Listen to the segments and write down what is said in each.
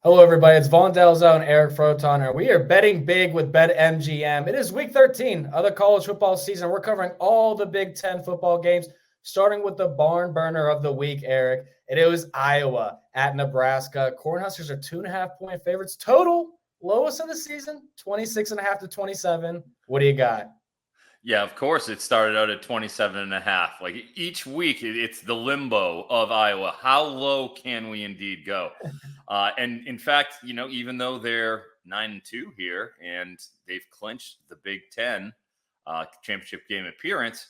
Hello, everybody. It's Vaughn, Dalzell, and Eric Froton, and we are betting big with BetMGM. It is week 13 of the college football season. We're covering all the Big Ten football games, starting with the barn burner of the week, Eric. And it was Iowa at Nebraska. Cornhuskers are 2.5-point favorites. Total, lowest of the season, 26.5 to 27. What do you got? Yeah, of course, it started out at 27.5. Like each week, it's the limbo of Iowa. How low can we indeed go? And in fact, even though they're 9-2 here and they've clinched the Big Ten championship game appearance,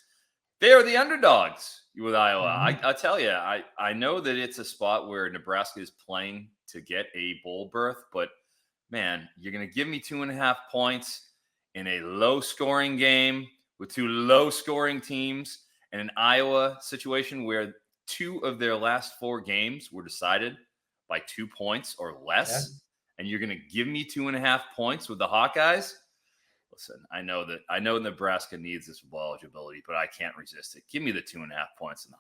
they are the underdogs with Iowa. I tell you, I know that it's a spot where Nebraska is playing to get a bowl berth, but man, you're going to give me 2.5 points in a low-scoring game with two low-scoring teams and an Iowa situation where 2 of their last 4 games were decided by 2 points or less, and you're going to give me 2.5 points with the Hawkeyes? Listen, I know Nebraska needs this ball eligibility, but I can't resist it. Give me the 2.5 points in the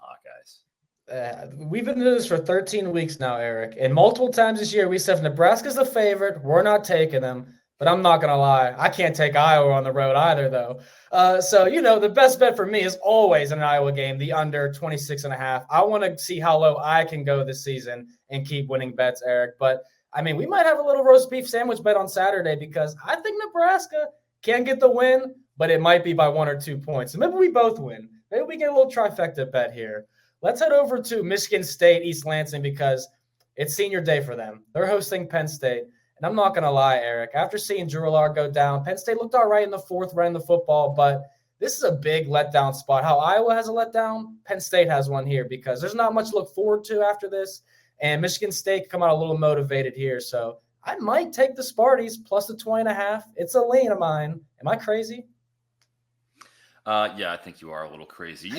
Hawkeyes. We've been doing this for 13 weeks now, Eric, and multiple times this year we said if Nebraska's the favorite, we're not taking them. But I'm not going to lie, I can't take Iowa on the road either, though. The best bet for me is always in an Iowa game, the under 26.5. I want to see how low I can go this season and keep winning bets, Eric. But, we might have a little roast beef sandwich bet on Saturday because I think Nebraska can get the win, but it might be by 1 or 2 points. So maybe we both win. Maybe we get a little trifecta bet here. Let's head over to Michigan State, East Lansing, because it's senior day for them. They're hosting Penn State. And I'm not going to lie, Eric, after seeing Drew go down, Penn State looked all right in the fourth running the football, but this is a big letdown spot. How Iowa has a letdown, Penn State has one here because there's not much to look forward to after this. And Michigan State come out a little motivated here. So I might take the Sparties plus the 20.5. It's a lean of mine. Am I crazy? Yeah, I think you are a little crazy.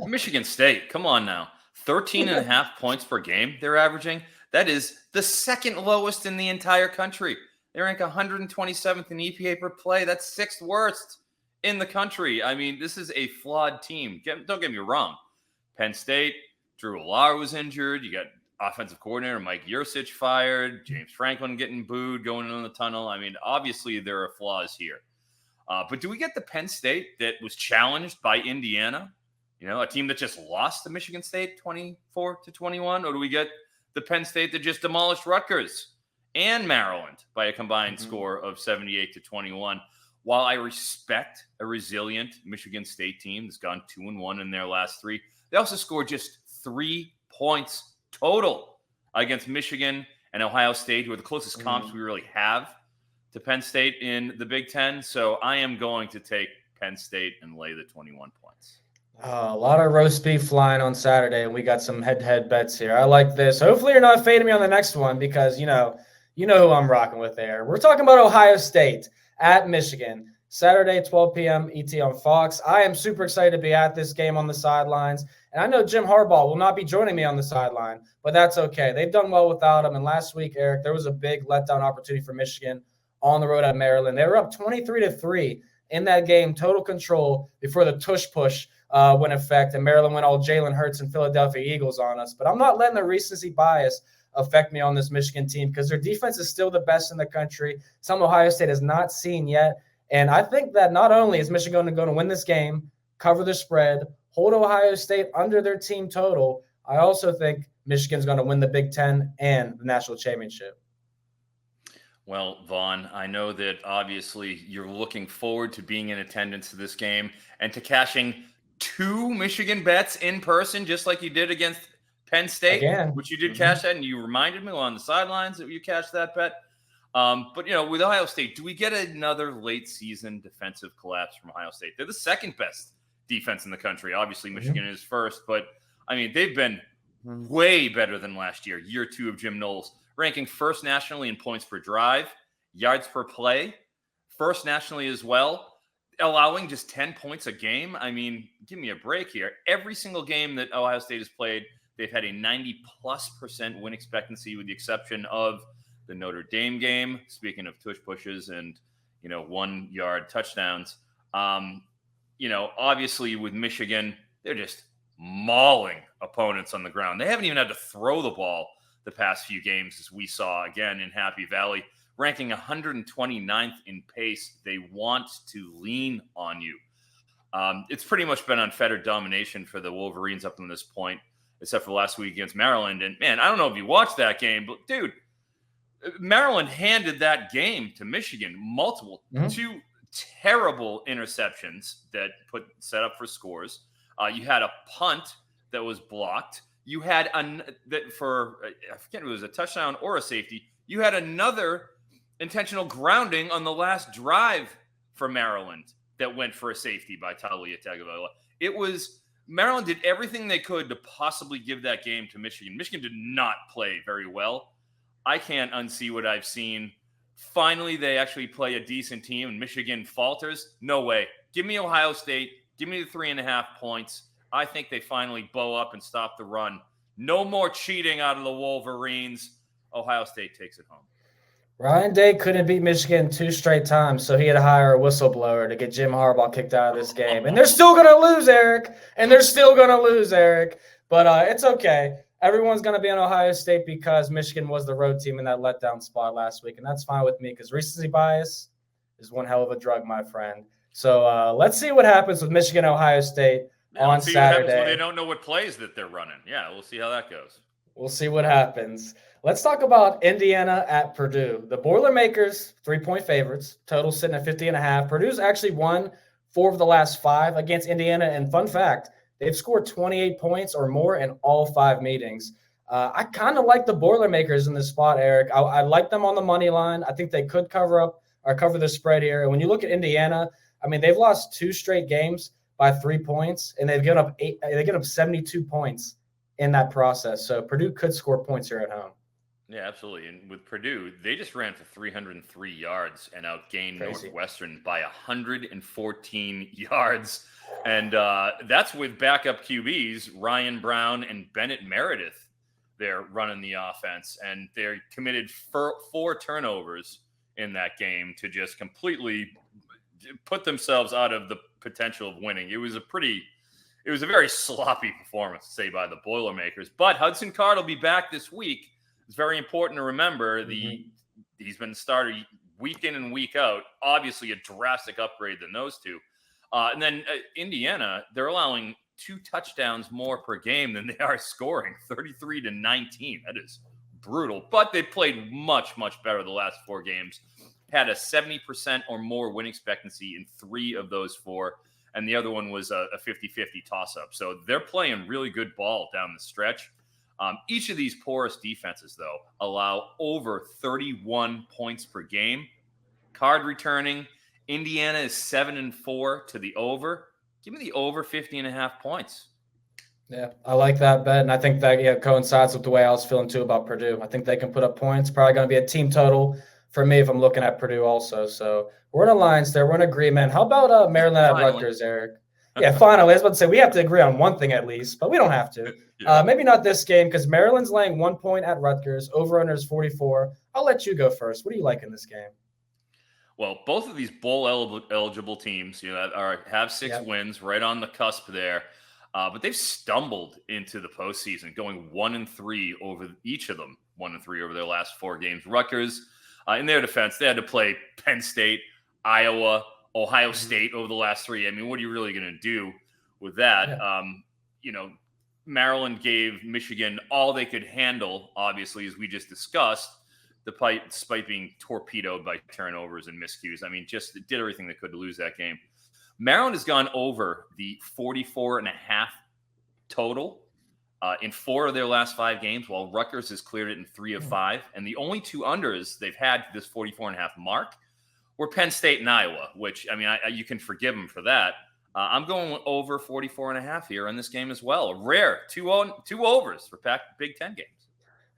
Michigan State, come on now. 13.5 points per game they're averaging. That is the second lowest in the entire country. They rank 127th in EPA per play. That's 6th worst in the country. This is a flawed team. Don't get me wrong. Penn State, Drew Allar was injured. You got offensive coordinator Mike Yurcich fired. James Franklin getting booed, going in the tunnel. Obviously there are flaws here. But do we get the Penn State that was challenged by Indiana? A team that just lost to Michigan State 24-21? Or do we get the Penn State that just demolished Rutgers and Maryland by a combined score of 78-21? While I respect a resilient Michigan State team that's gone 2-1 in their last 3, they also scored just 3 points total against Michigan and Ohio State, who are the closest comps we really have to Penn State in the Big Ten. So I am going to take Penn State and lay the 21 points. A lot of roast beef flying on Saturday, and we got some head-to-head bets here. I like this. Hopefully you're not fading me on the next one because, you know who I'm rocking with there. We're talking about Ohio State at Michigan, Saturday, 12 p.m. ET on Fox. I am super excited to be at this game on the sidelines, and I know Jim Harbaugh will not be joining me on the sideline, but that's okay. They've done well without him, and last week, Eric, there was a big letdown opportunity for Michigan on the road at Maryland. They were up 23-3 in that game, total control before the tush push went effect, and Maryland went all Jalen Hurts and Philadelphia Eagles on us. But I'm not letting the recency bias affect me on this Michigan team because their defense is still the best in the country. Some Ohio State has not seen yet. And I think that not only is Michigan going to win this game, cover the spread, hold Ohio State under their team total, I also think Michigan's going to win the Big Ten and the national championship. Well, Vaughn, I know that obviously you're looking forward to being in attendance to this game and to cashing 2 Michigan bets in person, just like you did against Penn State, which you did cash that, and you reminded me on the sidelines that you cashed that bet. But, with Ohio State, do we get another late season defensive collapse from Ohio State? They're the second best defense in the country. Obviously, Michigan is first, but, they've been way better than last year, year 2 of Jim Knowles, ranking first nationally in points per drive, yards per play, first nationally as well, allowing just 10 points a game. Give me a break here. Every single game that Ohio State has played, they've had a 90+% win expectancy with the exception of the Notre Dame game. Speaking of tush pushes and, 1-yard touchdowns, obviously with Michigan, they're just mauling opponents on the ground. They haven't even had to throw the ball the past few games, as we saw again in Happy Valley, ranking 129th in pace. They want to lean on you. It's pretty much been unfettered domination for the Wolverines up to this point, except for last week against Maryland. And man, I don't know if you watched that game, but dude, Maryland handed that game to Michigan. Two terrible interceptions that set up for scores. You had a punt that was blocked. You had I forget if it was a touchdown or a safety. You had another intentional grounding on the last drive for Maryland that went for a safety by Talia Tagovailoa. It was Maryland did everything they could to possibly give that game to Michigan. Michigan did not play very well. I can't unsee what I've seen. Finally, they actually play a decent team, and Michigan falters. No way. Give me Ohio State. Give me the 3.5 points. I think they finally bow up and stop the run. No more cheating out of the Wolverines. Ohio State takes it home. Ryan Day couldn't beat Michigan 2 straight times, so he had to hire a whistleblower to get Jim Harbaugh kicked out of this game. And they're still going to lose, Eric. But it's okay. Everyone's going to be on Ohio State because Michigan was the road team in that letdown spot last week, and that's fine with me because recency bias is one hell of a drug, my friend. So let's see what happens with Michigan Ohio State on Saturday. When they don't know what plays that they're running. Yeah, we'll see how that goes. We'll see what happens. Let's talk about Indiana at Purdue. The Boilermakers, 3-point favorites, total sitting at 50.5. Purdue's actually won 4 of the last 5 against Indiana. And fun fact, they've scored 28 points or more in all 5 meetings. I kind of like the Boilermakers in this spot, Eric. I like them on the money line. I think they could cover the spread here. And when you look at Indiana, I mean, they've lost 2 straight games by 3 points, and they've given up 72 points in that process. So Purdue could score points here at home. Yeah, absolutely. And with Purdue, they just ran for 303 yards and outgained Northwestern by 114 yards. And that's with backup QBs, Ryan Brown and Bennett Meredith. They're running the offense, and they're committed 4 turnovers in that game to just completely put themselves out of the potential of winning. It was a very sloppy performance, say, by the Boilermakers. But Hudson Card will be back this week. It's very important to remember he's been started week in and week out. Obviously, a drastic upgrade than those two. And then Indiana, they're allowing 2 touchdowns more per game than they are scoring, 33-19. That is brutal. But they played much, much better the last 4 games. Had a 70% or more win expectancy in 3 of those 4. And the other one was a 50-50 toss-up. So they're playing really good ball down the stretch. Each of these porous defenses, though, allow over 31 points per game. Card returning, Indiana is 7-4 to the over. Give me the over 50.5 points. Yeah, I like that bet, and I think that coincides with the way I was feeling too about Purdue. I think they can put up points. Probably going to be a team total for me if I'm looking at Purdue also. So we're in alliance there. We're in agreement. How about Maryland at Rutgers, Eric? Yeah, finally. I was about to say we have to agree on one thing at least, but we don't have to. Maybe not this game because Maryland's laying 1 point at Rutgers. Over-under is 44. I'll let you go first. What do you like in this game? Well, both of these bowl-eligible teams, have 6 wins, right on the cusp there. But they've stumbled into the postseason, going 1-3 over each of them, 1-3 over their last 4 games. Rutgers, in their defense, they had to play Penn State, Iowa, Ohio State over the last 3. I mean, what are you really going to do with that? Yeah. Maryland gave Michigan all they could handle, obviously, as we just discussed, despite being torpedoed by turnovers and miscues. I mean, just did everything they could to lose that game. Maryland has gone over the 44.5 total in 4 of their last 5 games, while Rutgers has cleared it in 3 of 5. And the only 2 unders they've had this 44.5 mark were Penn State and Iowa, which, I mean, you can forgive them for that. I'm going over 44.5 here in this game as well. Rare 2 overs for Big Ten games.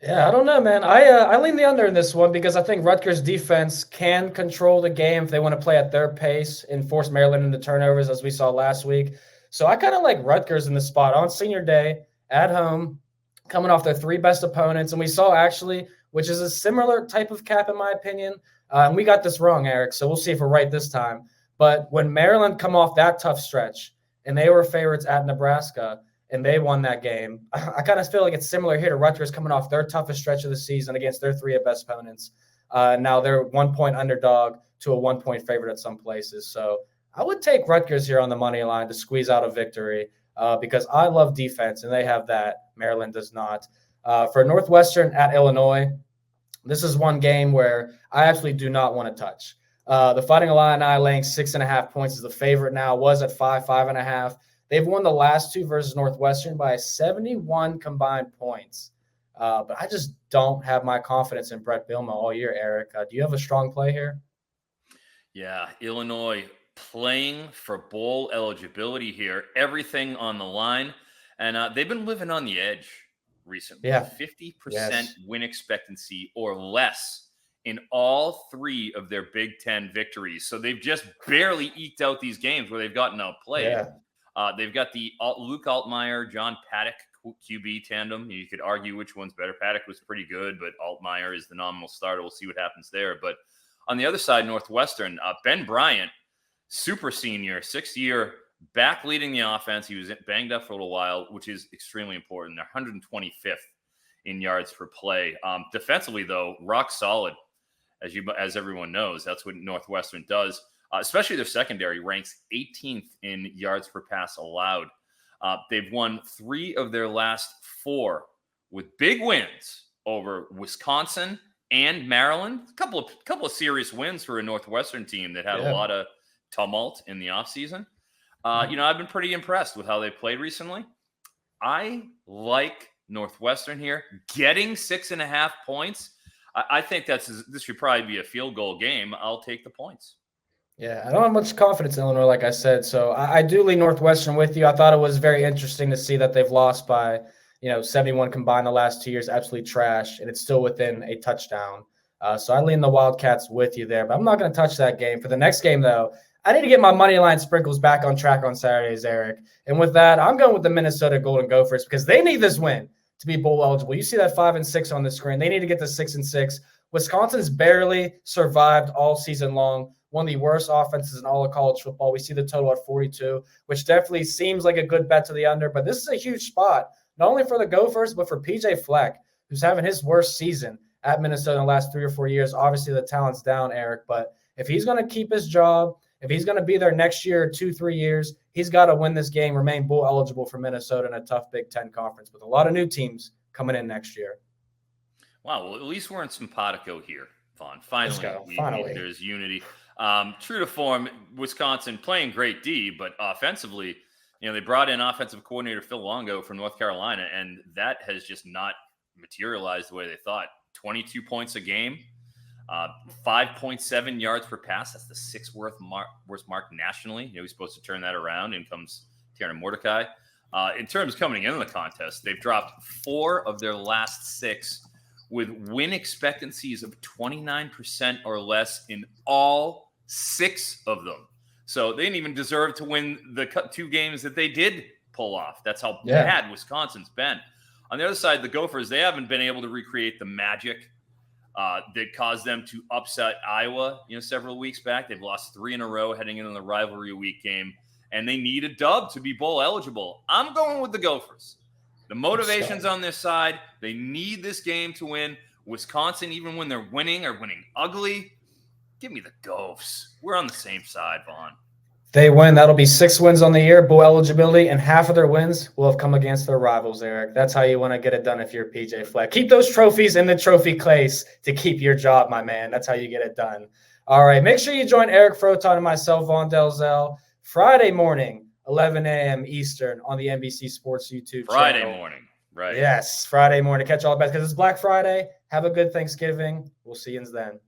Yeah, I don't know, man. I lean the under in this one because I think Rutgers defense can control the game if they want to play at their pace and force Maryland into turnovers as we saw last week. So I kind of like Rutgers in the spot on senior day at home, coming off their 3 best opponents. And we saw actually, which is a similar type of cap in my opinion. And we got this wrong, Eric, so we'll see if we're right this time. But when Maryland come off that tough stretch and they were favorites at Nebraska, and they won that game. I kind of feel like it's similar here to Rutgers coming off their toughest stretch of the season against their three best opponents. Now they're 1 point underdog to a 1 point favorite at some places. So I would take Rutgers here on the money line to squeeze out a victory because I love defense, and they have that. Maryland does not. For Northwestern at Illinois, this is one game where I absolutely do not want to touch. The Fighting Illini laying 6.5 points is the favorite now, was at 5.5. They've won the last two versus Northwestern by 71 combined points. But I just don't have my confidence in Brett Bielema all year, Eric. Do you have a strong play here? Yeah, Illinois playing for bowl eligibility here. Everything on the line. And they've been living on the edge recently. Yeah. 50% win expectancy or less in all three of their Big Ten victories. So they've just barely eked out these games where they've gotten outplayed. Yeah. They've got the Luke Altmaier, John Paddock QB tandem. You could argue which one's better. Paddock was pretty good, but Altmaier is the nominal starter. We'll see what happens there. But on the other side, Northwestern, Ben Bryant, super senior, 6th-year, back leading the offense. He was banged up for a little while, which is extremely important. They're 125th in yards per play. Defensively, though, rock solid, as everyone knows. That's what Northwestern does. Especially their secondary ranks 18th in yards per pass allowed. They've won 3 of their last 4 with big wins over Wisconsin and Maryland. A couple of serious wins for a Northwestern team that had a lot of tumult in the offseason. I've been pretty impressed with how they played recently. I like Northwestern here. Getting 6.5 points, I think this should probably be a field goal game. I'll take the points. Yeah, I don't have much confidence in Illinois, like I said. So I do lean Northwestern with you. I thought it was very interesting to see that they've lost by, 71 combined the last 2 years, absolutely trash, and it's still within a touchdown. So I lean the Wildcats with you there, but I'm not going to touch that game. For the next game, though, I need to get my money line sprinkles back on track on Saturdays, Eric. And with that, I'm going with the Minnesota Golden Gophers because they need this win to be bowl eligible. You see that 5-6 on the screen. They need to get to 6-6. Wisconsin's barely survived all season long. One of the worst offenses in all of college football. We see the total at 42, which definitely seems like a good bet to the under. But this is a huge spot, not only for the Gophers, but for PJ Fleck, who's having his worst season at Minnesota in the last 3 or 4 years. Obviously, the talent's down, Eric. But if he's going to keep his job, if he's going to be there next year, 2-3 years, he's got to win this game, remain bowl eligible for Minnesota in a tough Big Ten conference with a lot of new teams coming in next year. Wow, well, at least we're in simpatico here, Vaughn. Finally. There's unity. True to form, Wisconsin playing great D, but offensively, they brought in offensive coordinator Phil Longo from North Carolina, and that has just not materialized the way they thought. 22 points a game, 5.7 yards per pass. That's the 6th worst mark nationally. He's supposed to turn that around. In comes Tanner Mordecai. In terms of coming into the contest, they've dropped 4 of their last 6 with win expectancies of 29% or less in all 6 of them. So they didn't even deserve to win the 2 games that they did pull off. That's how bad Wisconsin's been. On the other side, the Gophers, they haven't been able to recreate the magic that caused them to upset Iowa, several weeks back. They've lost 3 in a row heading into the rivalry week game, and they need a dub to be bowl eligible. I'm going with the Gophers. The motivation's on their side. They need this game to win. Wisconsin, even when they're winning, are winning ugly. Give me the Gophs. We're on the same side, Vaughn. They win. That'll be 6 wins on the year, bowl eligibility, and half of their wins will have come against their rivals, Eric. That's how you want to get it done if you're PJ Fleck. Keep those trophies in the trophy case to keep your job, my man. That's how you get it done. All right, make sure you join Eric Froton and myself, Vaughn Dalzell, Friday morning, 11 a.m. Eastern on the NBC Sports YouTube channel. Friday morning, right? Yes, Friday morning. Catch all the best because it's Black Friday. Have a good Thanksgiving. We'll see you then.